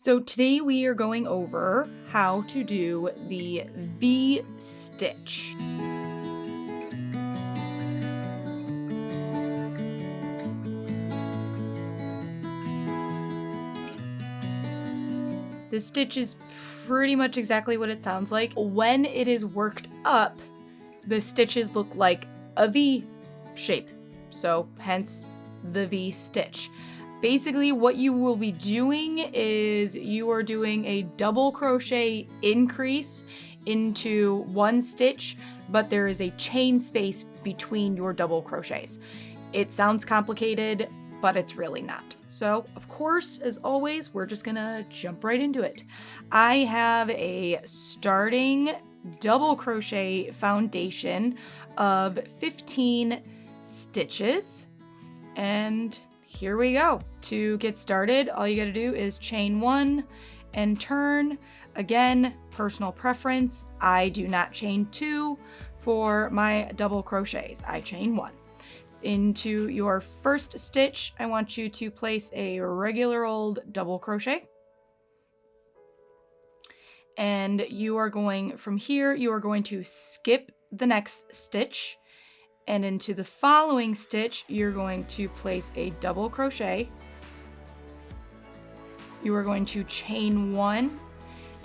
So today we are going over how to do the V-stitch. The stitch is pretty much exactly what it sounds like. When it is worked up, the stitches look like a V shape, so hence the V-stitch. Basically, what you will be doing is you are doing a double crochet increase into one stitch, but there is a chain space between your double crochets. It sounds complicated, but it's really not. So, of course, as always, we're just gonna jump right into it. I have a starting double crochet foundation of 15 stitches, and here we go. To get started, all you gotta do is chain one and turn. Again, personal preference. I do not chain two for my double crochets. I chain one. Into your first stitch, I want you to place a regular old double crochet. And you are going, from here, you are going to skip the next stitch. And into the following stitch, you're going to place a double crochet. You are going to chain one,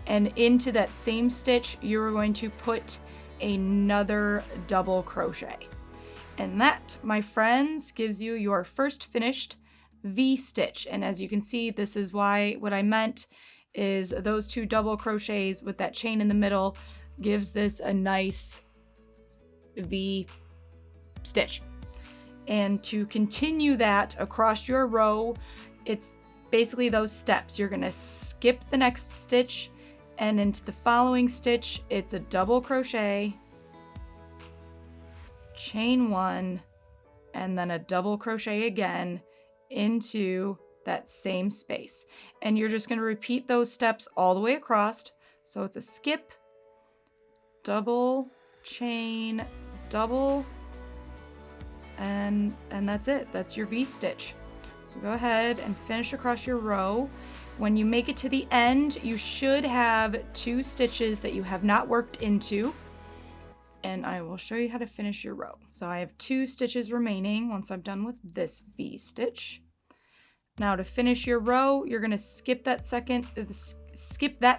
and into that same stitch, you are going to put another double crochet. And that, my friends, gives you your first finished V-stitch. And as you can see, this is why what I meant is those two double crochets with that chain in the middle gives this a nice V stitch. And to continue that across your row, it's basically those steps. You're going to skip the next stitch, and into the following stitch, it's a double crochet, chain one, and then a double crochet again into that same space. And you're just going to repeat those steps all the way across. So it's a skip, double, chain, double, and that's it. That's your V-stitch. So go ahead and finish across your row. When you make it to the end, you should have two stitches that you have not worked into, and I will show you how to finish your row. So I have two stitches remaining once I'm done with this V-stitch. Now to finish your row, you're going to skip that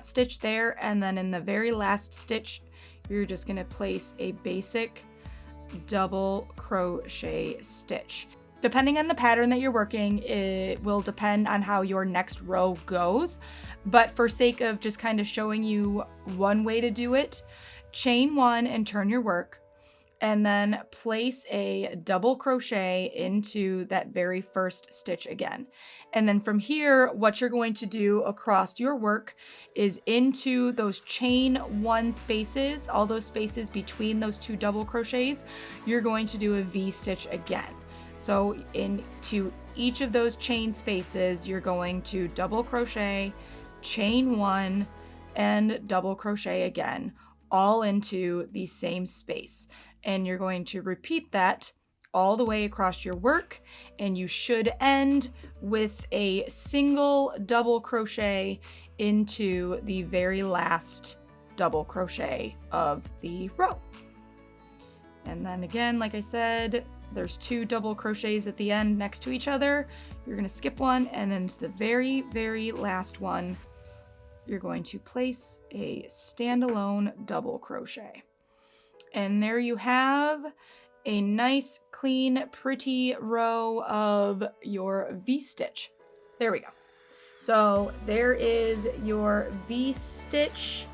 stitch there, and then in the very last stitch, you're just going to place a basic double crochet stitch. Depending on the pattern that you're working, it will depend on how your next row goes. But for sake of just kind of showing you one way to do it, chain one and turn your work, and then place a double crochet into that very first stitch again. And then from here, what you're going to do across your work is into those chain one spaces, all those spaces between those two double crochets, you're going to do a V-stitch again. So into each of those chain spaces, you're going to double crochet, chain one, and double crochet again, all into the same space. And you're going to repeat that all the way across your work, and you should end with a single double crochet into the very last double crochet of the row. And then again, like I said, there's two double crochets at the end next to each other. You're going to skip one, and then to the very, very last one, you're going to place a standalone double crochet. And there you have a nice, clean, pretty row of your V-stitch. There we go. So there is your V-stitch.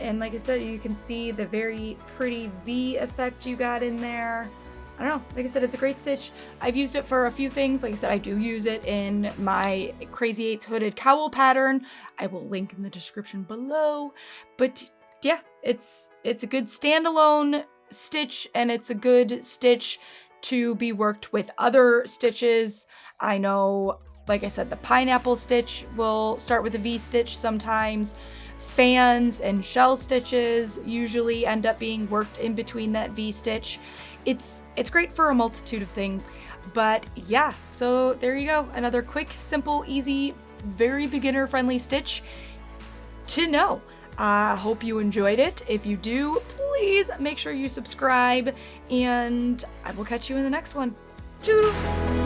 And like I said, you can see the very pretty V effect you got in there. I don't know, like I said, it's a great stitch. I've used it for a few things. Like I said, I do use it in my Crazy 8's hooded cowl pattern. I will link in the description below. But yeah, it's a good standalone stitch, and it's a good stitch to be worked with other stitches. I know, like I said, the pineapple stitch will start with a V-stitch sometimes. Fans and shell stitches usually end up being worked in between that V-stitch. It's great for a multitude of things. But yeah, so there you go. Another quick, simple, easy very beginner friendly stitch to know. I hope you enjoyed it. If you do, please make sure you subscribe, and I will catch you in the next one. Toodles!